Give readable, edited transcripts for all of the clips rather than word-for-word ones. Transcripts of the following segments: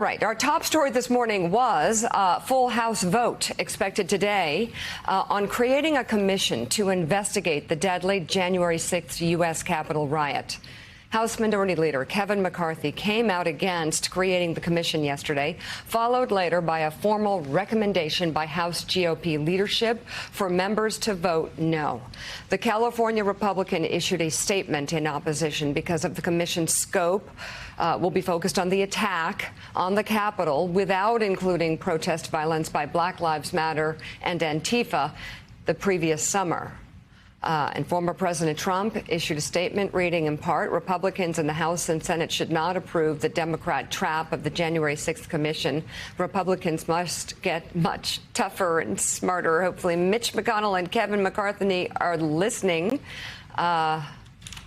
Right. Our top story this morning was a full House vote expected today on creating a commission to investigate the deadly January 6th U.S. Capitol riot. House Minority Leader Kevin McCarthy came out against creating the commission yesterday, followed later by a formal recommendation by House GOP leadership for members to vote no. The California Republican issued a statement in opposition because of the commission's scope. Will be focused on the attack on the Capitol without including protest violence by Black Lives Matter and Antifa the previous summer. And former President Trump issued a statement reading in part, Republicans in the House and Senate should not approve the Democrat trap of the January 6th commission. Republicans must get much tougher and smarter. Hopefully Mitch McConnell and Kevin McCarthy are listening.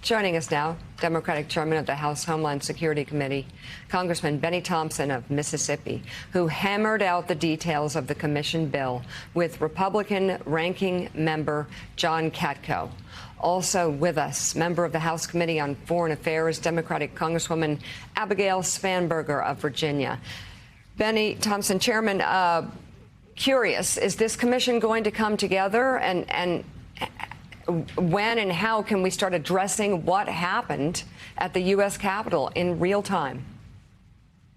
Joining us now, Democratic Chairman of the House Homeland Security Committee, Congressman Benny Thompson of Mississippi, who hammered out the details of the commission bill with Republican Ranking Member John Katko. Also with us, member of the House Committee on Foreign Affairs, Democratic Congresswoman Abigail Spanberger of Virginia. Benny Thompson, Chairman, curious, is this commission going to come together, and when and how can we start addressing what happened at the U.S. Capitol in real time?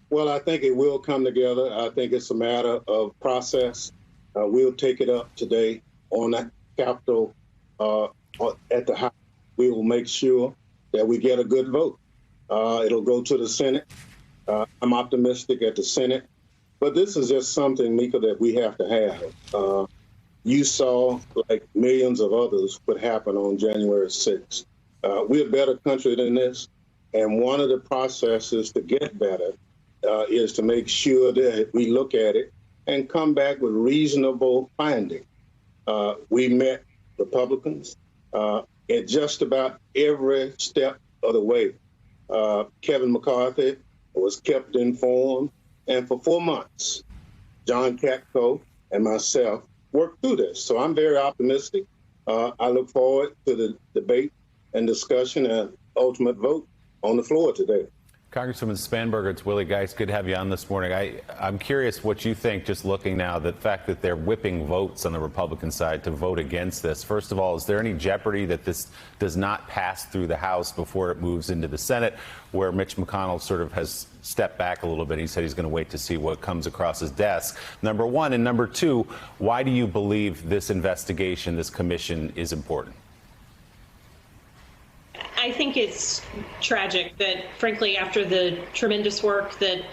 Well, I think it will come together. I think it's a matter of process. We'll take it up today on the Capitol at the House. We will make sure that we get a good vote. It'll go to the Senate. I'm optimistic at the Senate. But this is just something, Mika, that we have to have. You saw, like millions of others, what happened on January 6th. We're a better country than this, and one of the processes to get better is to make sure that we look at it and come back with reasonable findings. We met Republicans at just about every step of the way. Kevin McCarthy was kept informed, and for 4 months, John Katko and myself work through this. So I'm very optimistic. I look forward to the debate and discussion and ultimate vote on the floor today. Congresswoman Spanberger, it's Willie Geist. Good to have you on this morning. I'm curious what you think, just looking now, the fact that they're whipping votes on the Republican side to vote against this. First of all, is there any jeopardy that this does not pass through the House before it moves into the Senate, where Mitch McConnell sort of has stepped back a little bit? He said he's going to wait to see what comes across his desk, number one. And number two, why do you believe this investigation, this commission, is important? I think it's tragic that, frankly, after the tremendous work that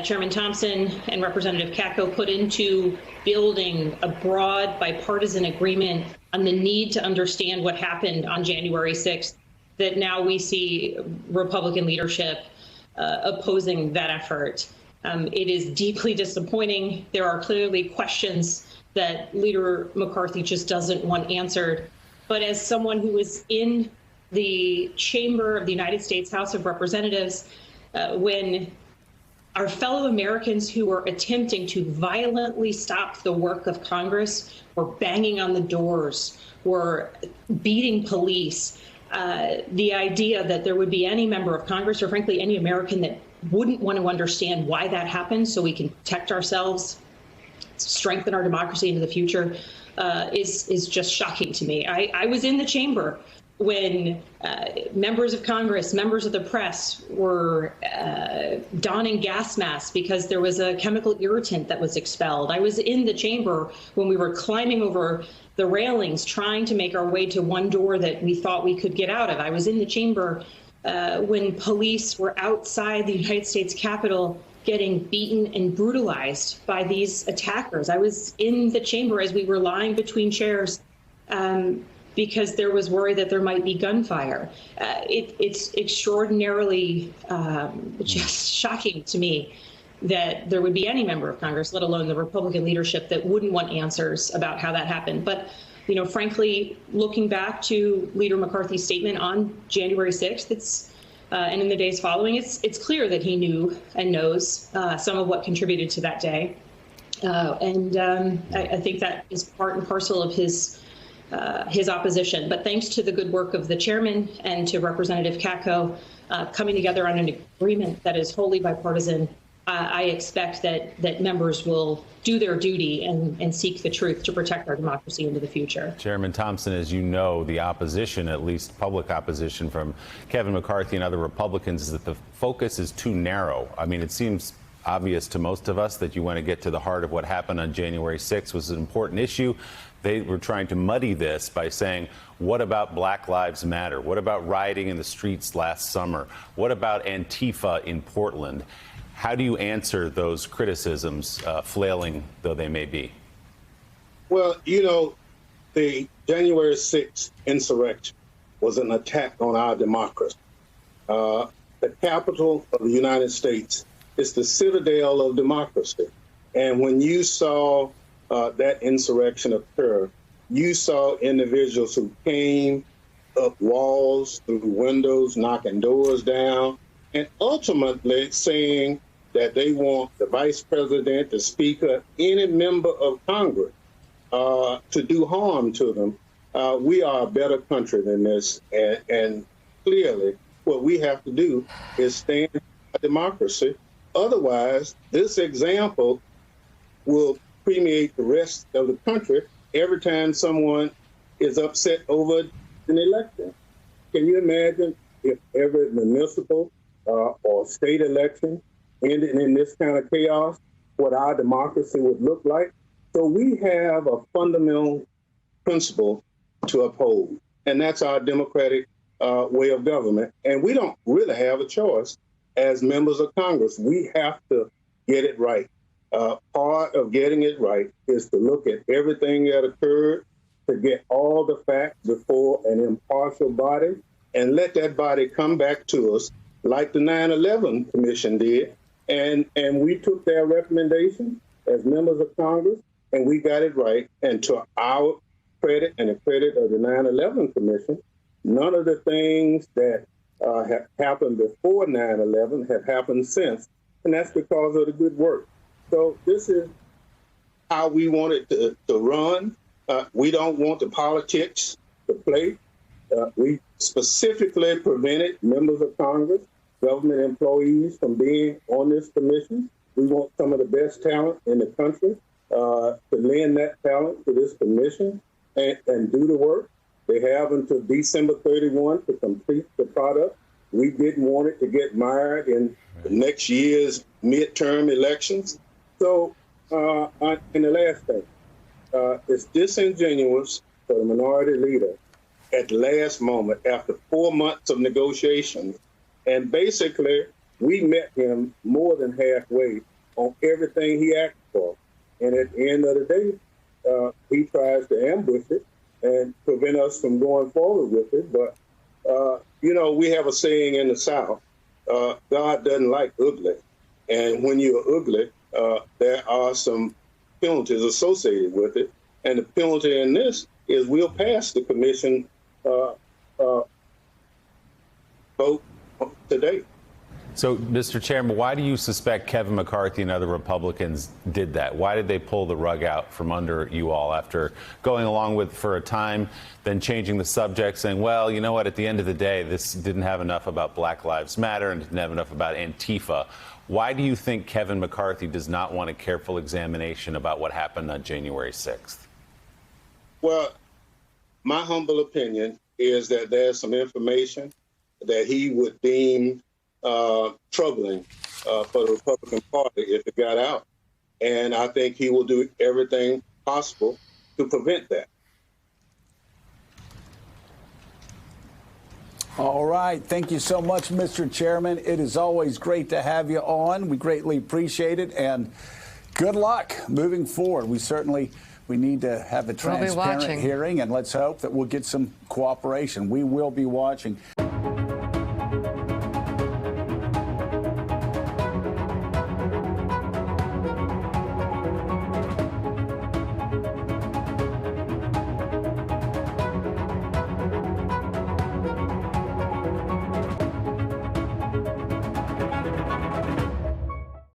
Chairman Thompson and Representative Katko put into building a broad bipartisan agreement on the need to understand what happened on January 6th, that now we see Republican leadership opposing that effort. It is deeply disappointing. There are clearly questions that Leader McCarthy just doesn't want answered. But as someone who was in the chamber of the United States House of Representatives, when our fellow Americans who were attempting to violently stop the work of Congress were banging on the doors, were beating police, the idea that there would be any member of Congress or frankly any American that wouldn't want to understand why that happened so we can protect ourselves, strengthen our democracy into the future, is just shocking to me. I was in the chamber when members of Congress, members of the press were donning gas masks because there was a chemical irritant that was expelled. I was in the chamber when we were climbing over the railings trying to make our way to one door that we thought we could get out of. I was in the chamber when police were outside the United States Capitol getting beaten and brutalized by these attackers. I was in the chamber as we were lying between chairs because there was worry that there might be gunfire. It's extraordinarily just shocking to me that there would be any member of Congress, let alone the Republican leadership, that wouldn't want answers about how that happened. But, you know, frankly, looking back to Leader McCarthy's statement on January 6th, and in the days following, it's clear that he knew and knows some of what contributed to that day. I think that is part and parcel of his opposition. But thanks to the good work of the chairman and to Representative Katko coming together on an agreement that is wholly bipartisan, I expect that members will do their duty and seek the truth to protect our democracy into the future. Chairman Thompson, as you know, the opposition, at least public opposition from Kevin McCarthy and other Republicans, is that the focus is too narrow. I mean, it seems obvious to most of us that you want to get to the heart of what happened on January 6th was an important issue. They were trying to muddy this by saying, what about Black Lives Matter? What about rioting in the streets last summer? What about Antifa in Portland? How do you answer those criticisms, flailing though they may be? Well, you know, the January 6th insurrection was an attack on our democracy. The capital of the United States is the citadel of democracy. And when you saw that insurrection occur, you saw individuals who came up walls, through windows, knocking doors down, and ultimately saying that they want the vice president, the speaker, any member of Congress to do harm to them. We are a better country than this, and clearly what we have to do is stand for democracy. Otherwise, this example will permeate the rest of the country every time someone is upset over an election. Can you imagine if every municipal or state election ended in this kind of chaos, what our democracy would look like? So we have a fundamental principle to uphold, and that's our democratic way of government. And we don't really have a choice as members of Congress. We have to get it right. Part of getting it right is to look at everything that occurred, to get all the facts before an impartial body, and let that body come back to us like the 9/11 Commission did. And we took their recommendation as members of Congress, and we got it right. And to our credit and the credit of the 9/11 Commission, none of the things that have happened before 9/11 have happened since. And that's because of the good work. So this is how we want it to run. We don't want the politics to play. We specifically prevented members of Congress, government employees from being on this commission. We want some of the best talent in the country to lend that talent to this commission and do the work. They have until December 31 to complete the product. We didn't want it to get mired in the next year's midterm elections. So, and the last thing, it's disingenuous for the minority leader at the last moment, after 4 months of negotiations, and basically we met him more than halfway on everything he asked for. And at the end of the day, he tries to ambush it and prevent us from going forward with it. But, you know, we have a saying in the South, God doesn't like ugly. And when you're ugly, there are some penalties associated with it. And the penalty in this is we'll pass the commission vote today. So, Mr. Chairman, why do you suspect Kevin McCarthy and other Republicans did that? Why did they pull the rug out from under you all after going along with for a time, then changing the subject, saying, well, you know what, at the end of the day, this didn't have enough about Black Lives Matter and didn't have enough about Antifa. Why do you think Kevin McCarthy does not want a careful examination about what happened on January 6th? Well, my humble opinion is that there's some information that he would deem troubling for the Republican Party if it got out. And I think he will do everything possible to prevent that. All right. Thank you so much, Mr. Chairman. It is always great to have you on. We greatly appreciate it. And good luck moving forward. We need to have a transparent hearing, and let's hope that we'll get some cooperation. We will be watching.